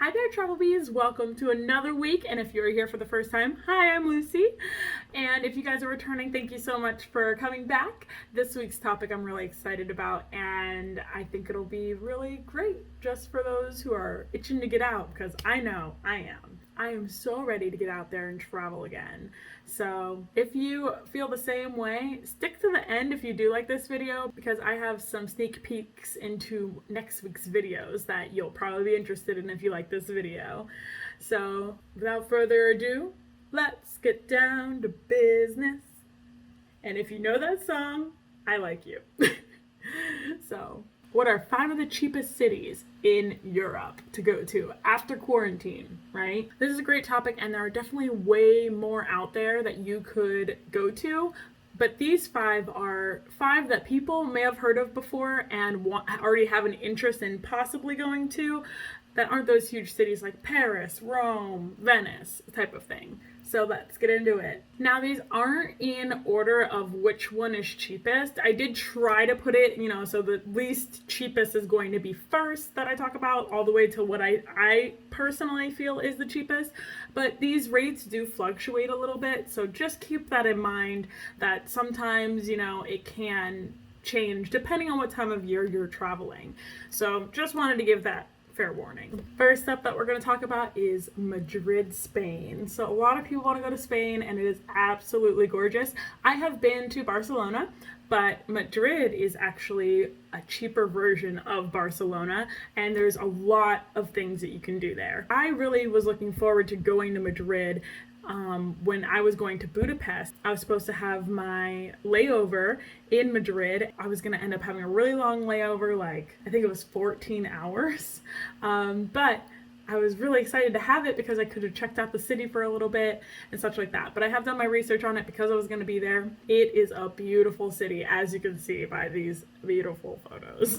Hi there, Travel Bees. Welcome to another week. And if you're here for the first time, hi, I'm Lucy. And if you guys are returning, thank you so much for coming back. This week's topic I'm really excited about, and I think it'll be really great just for those who are itching to get out, because I know I am. I am so ready to get out there and travel again. So if you feel the same way, stick to the end if you do like this video, because I have some sneak peeks into next week's videos that you'll probably be interested in if you like this video. So without further ado, let's get down to business. And if you know that song, I like you. So, what are 5 of the cheapest cities in Europe to go to after quarantine, right? This is a great topic, and there are definitely way more out there that you could go to. But these 5 are 5 that people may have heard of before and already have an interest in possibly going to, that aren't those huge cities like Paris, Rome, Venice, type of thing. So let's get into it. Now, these aren't in order of which one is cheapest. I did try to put it, so the least cheapest is going to be first that I talk about, all the way to what I personally feel is the cheapest. But these rates do fluctuate a little bit, so just keep that in mind, that sometimes, it can change depending on what time of year you're traveling. So just wanted to give that fair warning. First up that we're going to talk about is Madrid, Spain. So a lot of people want to go to Spain, and it is absolutely gorgeous. I have been to Barcelona, but Madrid is actually a cheaper version of Barcelona, and there's a lot of things that you can do there. I really was looking forward to going to Madrid. When I was going to Budapest, I was supposed to have my layover in Madrid. I was going to end up having a really long layover, like I think it was 14 hours. But I was really excited to have it because I could have checked out the city for a little bit and such like that. But I have done my research on it because I was going to be there. It is a beautiful city, as you can see by these beautiful photos.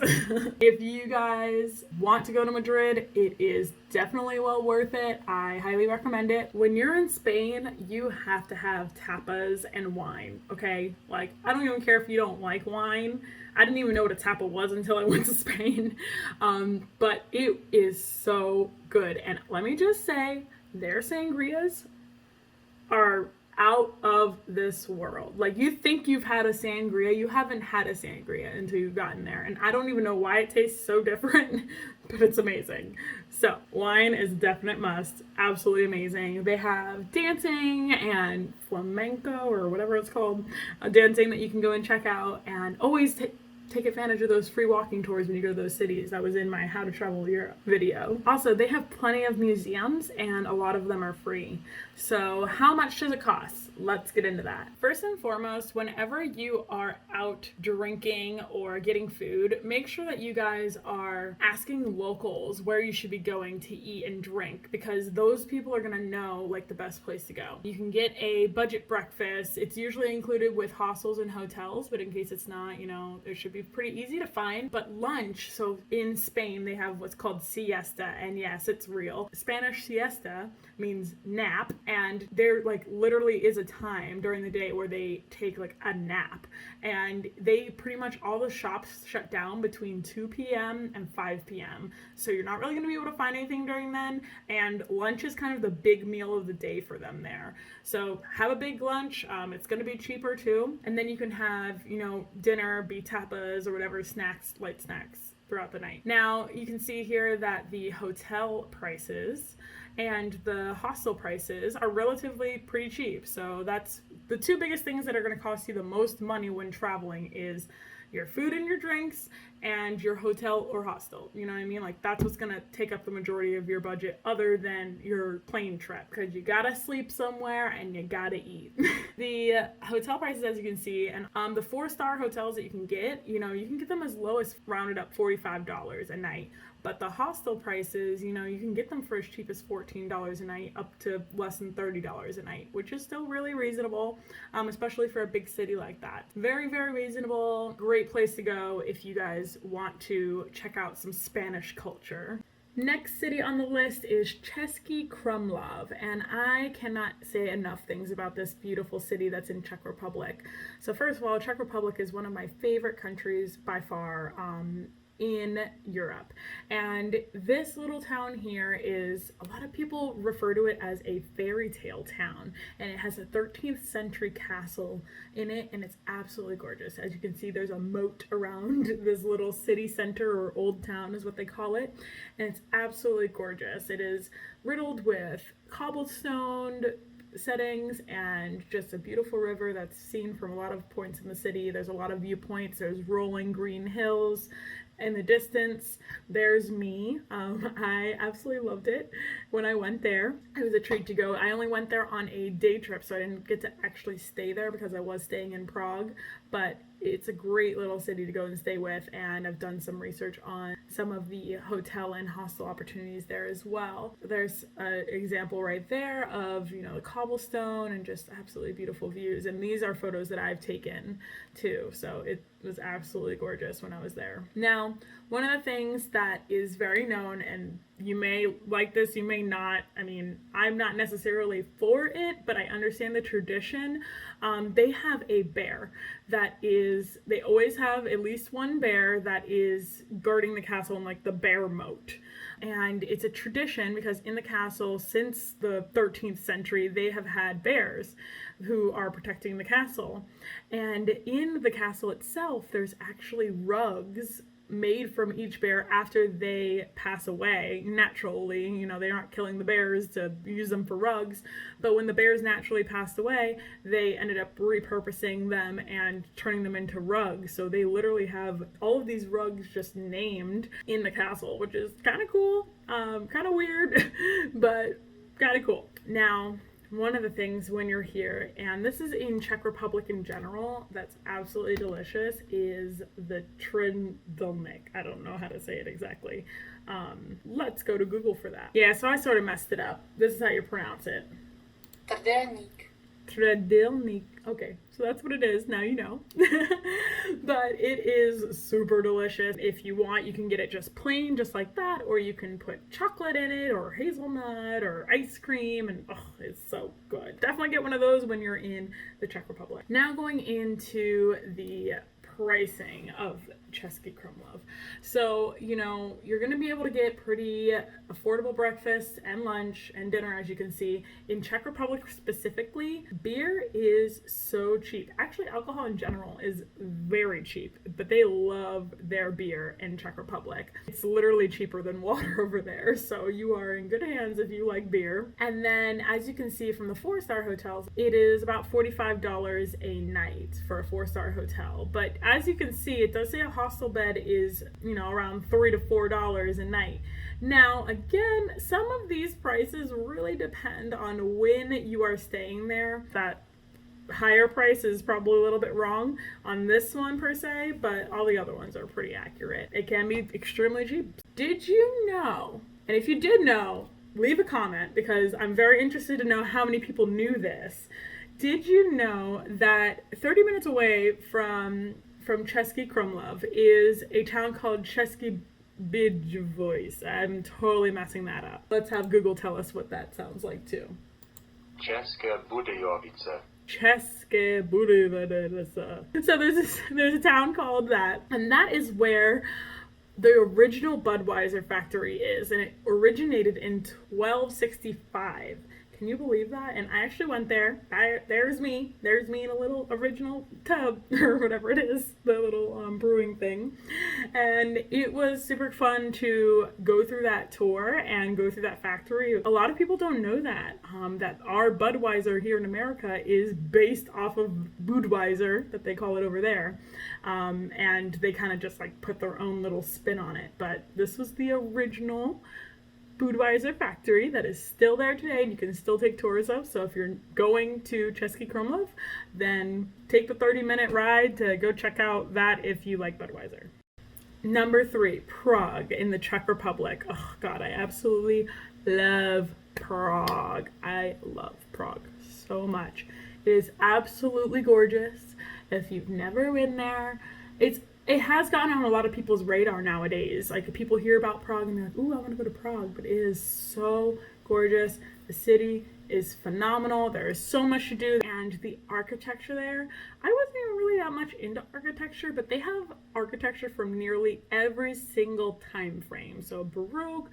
If you guys want to go to Madrid, it is definitely well worth it. I highly recommend it. When you're in Spain, you have to have tapas and wine, okay? Like, I don't even care if you don't like wine. I didn't even know what a tapa was until I went to Spain. But it is so good. And let me just say, their sangrias are out of this world. Like, you think you've had a sangria, you haven't had a sangria until you've gotten there. And I don't even know why it tastes so different, but it's amazing. So, wine is a definite must. Absolutely amazing. They have dancing and flamenco, or whatever it's called, dancing that you can go and check out, and always take advantage of those free walking tours when you go to those cities. That was in my How to Travel Europe video. Also, they have plenty of museums, and a lot of them are free. So how much does it cost? Let's get into that. First and foremost, whenever you are out drinking or getting food, make sure that you guys are asking locals where you should be going to eat and drink, because those people are gonna know like the best place to go. You can get a budget breakfast. It's usually included with hostels and hotels, but in case it's not, it should be pretty easy to find. But lunch, so in Spain they have what's called siesta, and yes, it's real. Spanish siesta means nap, and there like literally is a time during the day where they take like a nap, and they pretty much all the shops shut down between 2 p.m. and 5 p.m. so you're not really going to be able to find anything during then, and lunch is kind of the big meal of the day for them there. So have a big lunch. It's going to be cheaper too, and then you can have dinner, be tapas or whatever, snacks, light snacks throughout the night. Now you can see here that the hotel prices and the hostel prices are relatively pretty cheap. So that's the 2 biggest things that are going to cost you the most money when traveling, is your food and your drinks and your hotel or hostel. You know what I mean? Like, that's what's going to take up the majority of your budget, other than your plane trip, because you gotta sleep somewhere and you gotta eat. The hotel prices, as you can see, and the 4-star hotels that you can get, you can get them as low as rounded up $45 a night. But the hostel prices, you can get them for as cheap as $14 a night up to less than $30 a night, which is still really reasonable, especially for a big city like that. Very, very reasonable. Great place to go if you guys want to check out some Spanish culture. Next city on the list is CZECH Krumlov, and I cannot say enough things about this beautiful city that's in Czech Republic. So first of all, Czech Republic is one of my favorite countries by far. in Europe. And this little town here is, a lot of people refer to it as a fairy tale town, and it has a 13th century castle in it, and it's absolutely gorgeous. As you can see, there's a moat around this little city center, or old town is what they call it, and it's absolutely gorgeous. It is riddled with cobblestone settings and just a beautiful river that's seen from a lot of points in the city. There's a lot of viewpoints. There's rolling green hills in the distance. There's me. I absolutely loved it when I went there. It was a treat to go. I only went there on a day trip, so I didn't get to actually stay there because I was staying in Prague, but it's a great little city to go and stay with, and I've done some research on some of the hotel and hostel opportunities there as well. There's an example right there of, you know, the cobblestone and just absolutely beautiful views, and these are photos that I've taken too, so it was absolutely gorgeous when I was there. Now, one of the things that is very known, and you may like this, you may not, I mean, I'm not necessarily for it, but I understand the tradition. They have a bear that is, they always have at least one bear that is guarding the castle in like the bear moat. And it's a tradition because in the castle, since the 13th century, they have had bears who are protecting the castle. And in the castle itself, there's actually rugs made from each bear after they pass away naturally. You know, they aren't killing the bears to use them for rugs, but when the bears naturally passed away, they ended up repurposing them and turning them into rugs. So they literally have all of these rugs just named in the castle, which is kind of cool, kind of weird, but kind of cool. Now, one of the things when you're here, and this is in Czech Republic in general, that's absolutely delicious, is the trdelník. I don't know how to say it exactly. Let's go to Google for that. Yeah, so I sort of messed it up. This is how you pronounce it. Trdelník. Trdelník. Okay, so that's what it is. Now you know. But it is super delicious. If you want, you can get it just plain, just like that, or you can put chocolate in it, or hazelnut, or ice cream, and oh, it's so good. Definitely get one of those when you're in the Czech Republic. Now going into the pricing of CZECH KRUMLOV. So, you know, you're going to be able to get pretty affordable breakfast and lunch and dinner, as you can see. In Czech Republic specifically, beer is so cheap. Actually, alcohol in general is very cheap, but they love their beer in Czech Republic. It's literally cheaper than water over there, so you are in good hands if you like beer. And then, as you can see from the 4-star hotels, it is about $45 a night for a 4-star hotel. But as you can see, it does say a hostel bed is, you know, around $3 to $4 a night. Now, again, some of these prices really depend on when you are staying there. That higher price is probably a little bit wrong on this one per se, but all the other ones are pretty accurate. It can be extremely cheap. Did you know, and if you did know, leave a comment because I'm very interested to know how many people knew this. Did you know that 30 minutes away from CZECH KRUMLOV is a town called CZECH Bydgoszcz? I'm totally messing that up. Let's have Google tell us what that sounds like too. České Budějovice. České Budějovice. So there's a town called that, and that is where the original Budweiser factory is, and it originated in 1265. Can you believe that? And I actually went there. There's me in a little original tub, or whatever it is, the little brewing thing. And it was super fun to go through that tour and go through that factory. A lot of people don't know that, that our Budweiser here in America is based off of Budweiser, that they call it over there. And they kind of just like put their own little spin on it. But this was the original Budweiser factory that is still there today, and you can still take tours of. So if you're going to CZECH KRUMLOV, then take the 30-minute ride to go check out that if you like Budweiser. Number 3, Prague in the Czech Republic. Oh God, I absolutely love Prague. I love Prague so much. It is absolutely gorgeous. If you've never been there, it has gotten on a lot of people's radar nowadays. Like, people hear about Prague and they're like, ooh, I want to go to Prague. But it is so gorgeous. The city is phenomenal. There is so much to do. And and the architecture there. I wasn't even really that much into architecture, but they have architecture from nearly every single time frame. So Baroque,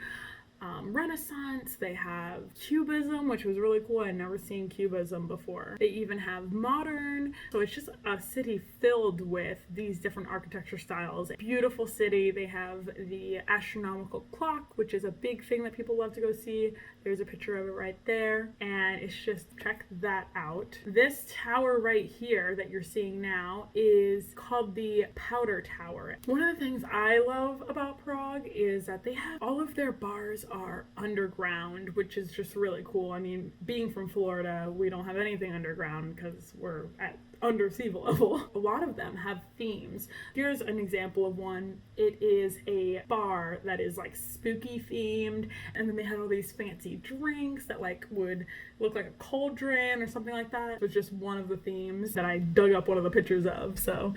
Renaissance, they have Cubism, which was really cool. I'd never seen Cubism before. They even have modern. So it's just a city filled with these different architecture styles. Beautiful city. They have the astronomical clock, which is a big thing that people love to go see. There's a picture of it right there. And it's just, check that out. This tower right here that you're seeing now is called the Powder Tower. One of the things I love about Prague is that they have all of their bars are underground, which is just really cool. I mean, being from Florida, we don't have anything underground because we're at under sea level. A lot of them have themes. Here's an example of one. It is a bar that is like spooky themed, and then they have all these fancy drinks that like would look like a cauldron or something like that. It was just one of the themes that I dug up one of the pictures of, so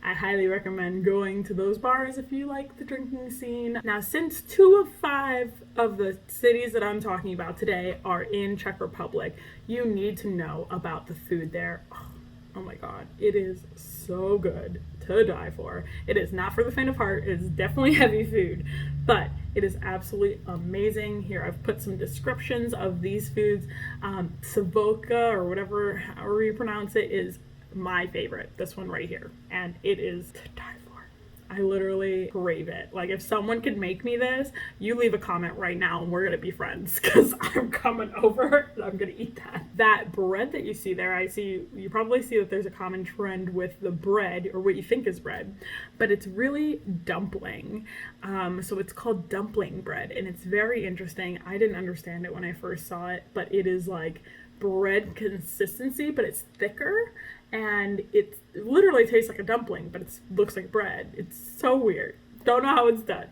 I highly recommend going to those bars if you like the drinking scene. Now, since 2 of 5 of the cities that I'm talking about today are in Czech Republic, you need to know about the food there. Oh my god, it is so good to die for. It is not for the faint of heart. It is definitely heavy food, but it is absolutely amazing. Here I've put some descriptions of these foods. Savoca, or whatever, however you pronounce it, is my favorite. This one right here, and it is to die for. I literally crave it. Like, if someone could make me this, you leave a comment right now and we're gonna be friends, because I'm coming over and I'm gonna eat that. That bread that you see there, you probably see that there's a common trend with the bread, or what you think is bread, but it's really dumpling. So it's called dumpling bread, and it's very interesting. I didn't understand it when I first saw it, but it is like bread consistency, but it's thicker, and it literally tastes like a dumpling, but it looks like bread. It's so weird. Don't know how it's done,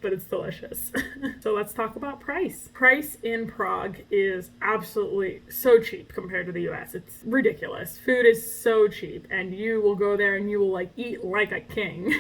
but it's delicious. So let's talk about price. Price in Prague is absolutely so cheap compared to the US. It's ridiculous. Food is so cheap, and you will go there and you will like eat like a king.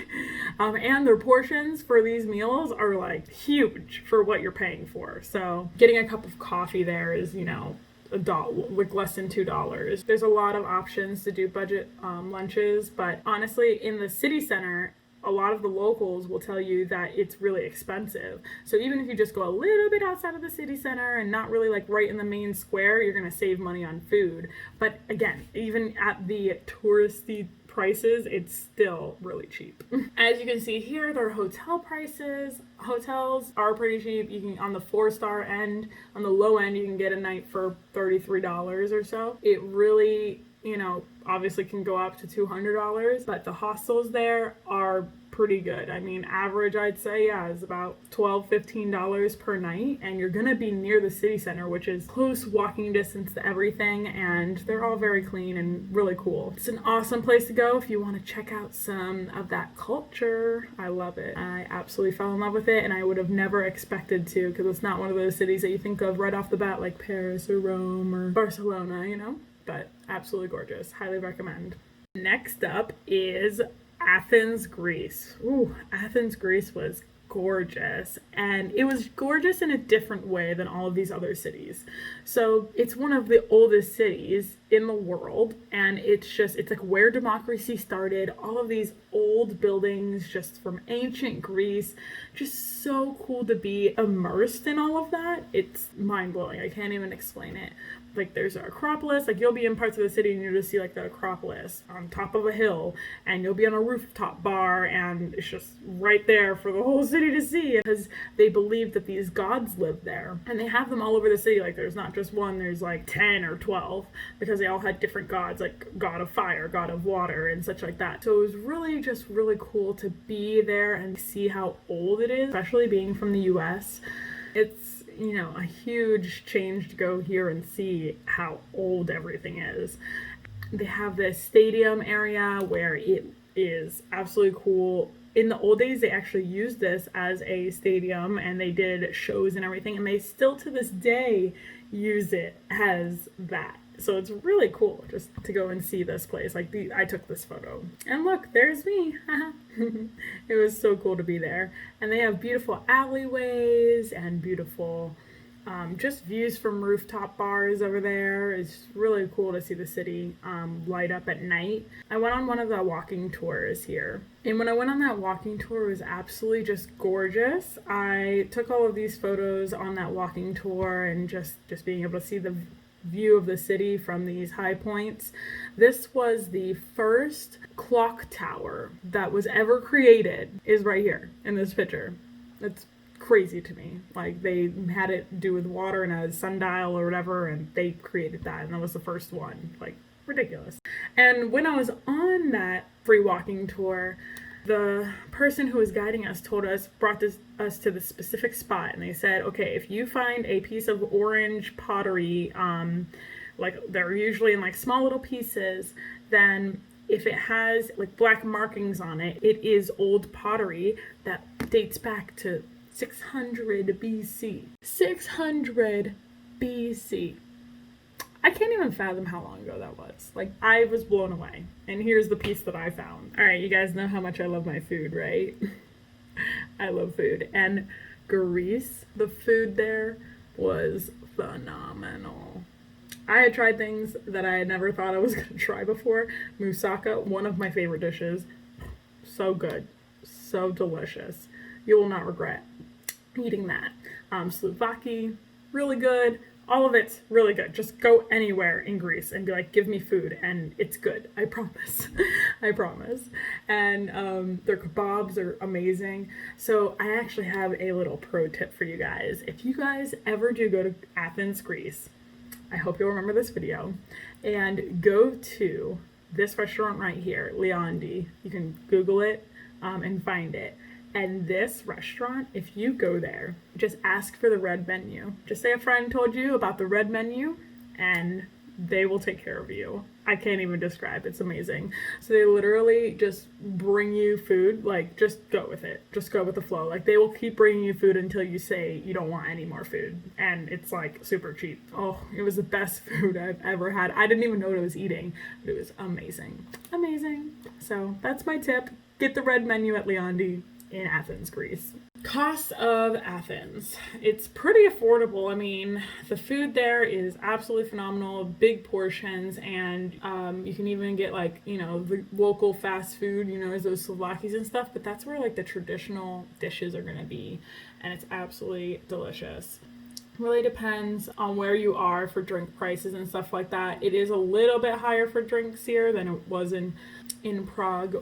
And their portions for these meals are like huge for what you're paying for. So getting a cup of coffee there is, you know, like less than $2. There's a lot of options to do budget lunches, but honestly, in the city center, a lot of the locals will tell you that it's really expensive. So even if you just go a little bit outside of the city center and not really like right in the main square, you're gonna save money on food. But again, even at the touristy prices, it's still really cheap. As you can see here, their hotel prices. Hotels are pretty cheap. You can, on the 4-star end, on the low end, you can get a night for $33 or so. It really, you know, obviously can go up to $200, but the hostels there are pretty good. I mean, average, I'd say, yeah, is about $12-15 per night, and you're gonna be near the city center, which is close walking distance to everything, and they're all very clean and really cool. It's an awesome place to go if you want to check out some of that culture. I love it. I absolutely fell in love with it, and I would have never expected to, because it's not one of those cities that you think of right off the bat, like Paris or Rome or Barcelona, you know? But absolutely gorgeous. Highly recommend. Next up is Athens, Greece. Ooh, Athens, Greece was gorgeous, and it was gorgeous in a different way than all of these other cities. So it's one of the oldest cities in the world, and it's like where democracy started. All of these old buildings just from ancient Greece, just so cool to be immersed in all of that. It's mind-blowing. I can't even explain it. Like, there's an Acropolis, like you'll be in parts of the city and you'll just see like the Acropolis on top of a hill, and you'll be on a rooftop bar, and it's just right there for the whole city to see, because they believe that these gods live there, and they have them all over the city. Like, there's not just one, there's like 10 or 12, because they all had different gods, like god of fire, god of water, and such like that. So it was really just really cool to be there and see how old it is, especially being from the US. It's, you know, a huge change to go here and see how old everything is. They have this stadium area where it is absolutely cool. In the old days, they actually used this as a stadium, and they did shows and everything, and they still to this day use it as that. So it's really cool just to go and see this place. Like, I took this photo, and look, there's me. It was so cool to be there. And they have beautiful alleyways and beautiful just views from rooftop bars over there. It's really cool to see the city light up at night. I went on one of the walking tours here. And when I went on that walking tour, it was absolutely just gorgeous. I took all of these photos on that walking tour and just being able to see the view of the city from these high points. This was the first clock tower that was ever created, is right here in this picture. It's crazy to me. Like, they had it do with water and a sundial or whatever, and they created that, and that was the first one. Like, ridiculous. And when I was on that free walking tour, the person who was guiding us brought us to the specific spot, and they said, okay, if you find a piece of orange pottery, like they're usually in like small little pieces, then if it has like black markings on it, it is old pottery that dates back to 600 BC. 600 BC. I can't even fathom how long ago that was. Like, I was blown away. And here's the piece that I found. All right, you guys know how much I love my food, right? I love food. And Greece, the food there was phenomenal. I had tried things that I had never thought I was going to try before. Moussaka, one of my favorite dishes. So good. So delicious. You will not regret eating that. Slouvaki, really good. All of it's really good. Just go anywhere in Greece and be like, give me food, and it's good. I promise. I promise. And their kebabs are amazing. So I actually have a little pro tip for you guys. If you guys ever do go to Athens, Greece, I hope you'll remember this video, and go to this restaurant right here, Leondi. You can Google it and find it. And this restaurant, if you go there, just ask for the red menu. Just say a friend told you about the red menu, and they will take care of you. I can't even describe. It's amazing. So they literally just bring you food. Like, just go with it. Just go with the flow. Like, they will keep bringing you food until you say you don't want any more food. And it's like super cheap. Oh, it was the best food I've ever had. I didn't even know what I was eating, but it was amazing. Amazing. So that's my tip. Get the red menu at Leondi in Athens, Greece. Cost of Athens. It's pretty affordable. I mean, the food there is absolutely phenomenal, big portions, and you can even get like, you know, the local fast food, you know, as those souvlaki's and stuff, but that's where like the traditional dishes are gonna be, and it's absolutely delicious. Really depends on where you are for drink prices and stuff like that. It is a little bit higher for drinks here than it was in Prague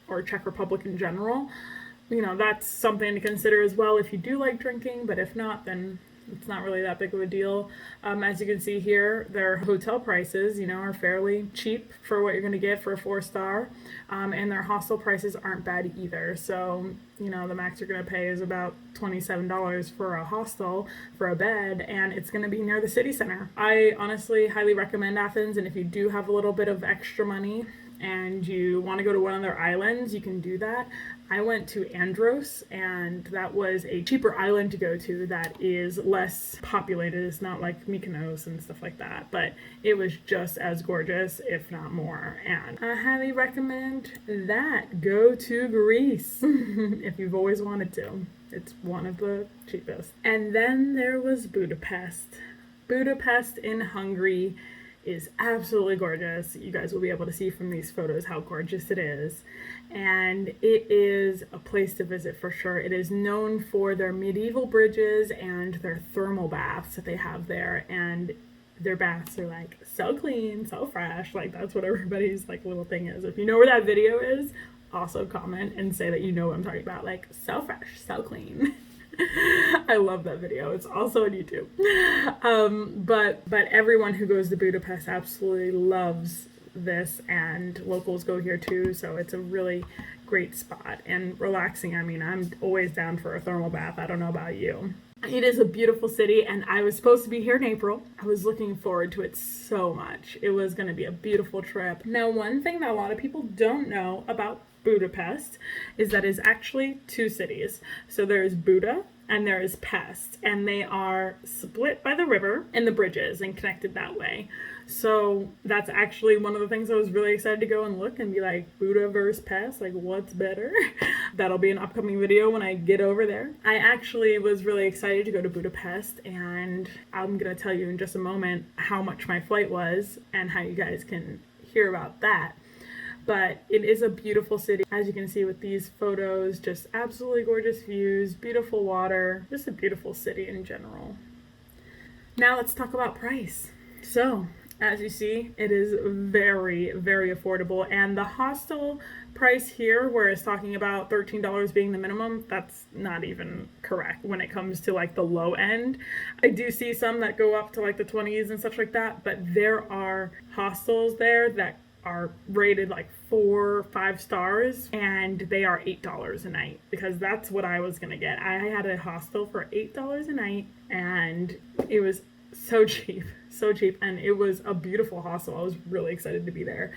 or Czech Republic in general. You know, that's something to consider as well if you do like drinking, but if not, then it's not really that big of a deal. As you can see here, their hotel prices, you know, are fairly cheap for what you're going to get for a 4-star, and their hostel prices aren't bad either. So, you know, the max you're going to pay is about $27 for a hostel for a bed, and it's going to be near the city center. I honestly highly recommend Athens, and if you do have a little bit of extra money and you want to go to one of their islands, you can do that. I went to Andros, and that was a cheaper island to go to that is less populated. It's not like Mykonos and stuff like that, but it was just as gorgeous, if not more. And I highly recommend that. Go to Greece if you've always wanted to. It's one of the cheapest. And then there was Budapest. Budapest in Hungary is absolutely gorgeous. You guys will be able to see from these photos how gorgeous it is. And it is a place to visit for sure. It is known for their medieval bridges and their thermal baths that they have there. And their baths are like so clean, so fresh. Like, that's what everybody's like little thing is. If you know where that video is, also comment and say that you know what I'm talking about. Like, so fresh, so clean. I love that video. It's also on YouTube. But everyone who goes to Budapest absolutely loves this, and locals go here too, so it's a really great spot and relaxing. I mean, I'm always down for a thermal bath. I don't know about you. It is a beautiful city, and I was supposed to be here in April. I was looking forward to it so much. It was going to be a beautiful trip. Now, one thing that a lot of people don't know about Budapest is that it's actually 2 cities. So there's Buda and there is Pest, and they are split by the river and the bridges and connected that way. So that's actually one of the things I was really excited to go and look and be like, Buda versus Pest, like what's better? That'll be an upcoming video when I get over there. I actually was really excited to go to Budapest, and I'm gonna tell you in just a moment how much my flight was and how you guys can hear about that. But it is a beautiful city, as you can see with these photos, just absolutely gorgeous views, beautiful water, just a beautiful city in general. Now let's talk about price. So, as you see, it is very, very affordable, and the hostel price here, where it's talking about $13 being the minimum, that's not even correct when it comes to like the low end. I do see some that go up to like the 20s and stuff like that, but there are hostels there that are rated like 4 or 5 stars, and they are $8 a night, because that's what I was gonna get. I had a hostel for $8 a night, and it was so cheap, and it was a beautiful hostel. I was really excited to be there.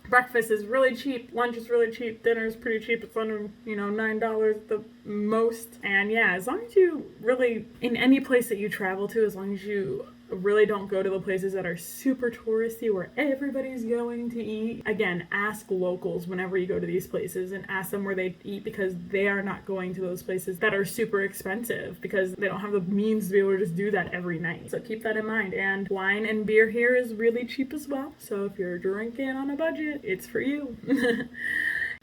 Breakfast is really cheap, lunch is really cheap, dinner is pretty cheap. It's under, $9 at the most. And yeah, as long as you really, in any place that you travel to, as long as you really don't go to the places that are super touristy where everybody's going to eat. Again, ask locals whenever you go to these places, and ask them where they eat, because they are not going to those places that are super expensive, because they don't have the means to be able to just do that every night. So keep that in mind. And wine and beer here is really cheap as well. So if you're drinking on a budget, it's for you.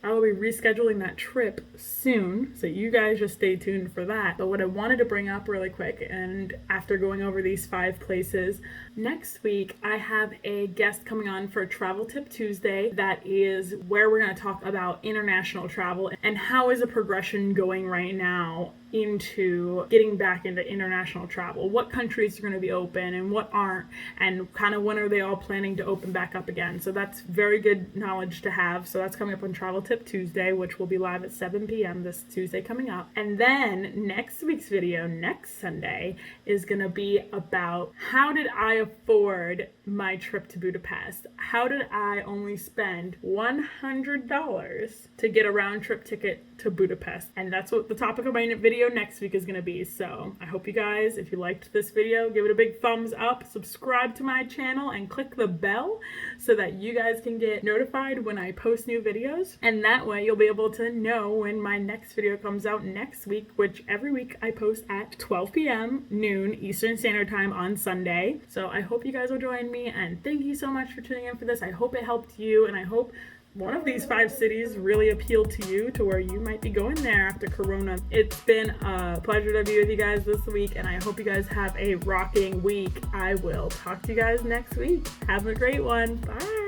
I will be rescheduling that trip soon, so you guys just stay tuned for that. But what I wanted to bring up really quick, and after going over these 5 places, next week I have a guest coming on for Travel Tip Tuesday. That is where we're going to talk about international travel and how is the progression going right now into getting back into international travel. What countries are going to be open and what aren't, and kind of when are they all planning to open back up again. So that's very good knowledge to have. So that's coming up on Travel Tip Tuesday, which will be live at 7 p.m. this Tuesday coming up. And then next week's video, next Sunday, is going to be about how did I afford my trip to Budapest? How did I only spend $100 to get a round trip ticket to Budapest? And that's what the topic of my video next week is going to be. So I hope you guys, if you liked this video, give it a big thumbs up, subscribe to my channel, and click the bell so that you guys can get notified when I post new videos. And that way you'll be able to know when my next video comes out next week, which every week I post at 12 p.m. noon Eastern Standard Time on Sunday. So I hope you guys will join me, and thank you so much for tuning in for this. I hope it helped you, and I hope one of these 5 cities really appealed to you to where you might be going there after Corona. It's been a pleasure to be with you guys this week, and I hope you guys have a rocking week. I will talk to you guys next week. Have a great one. Bye.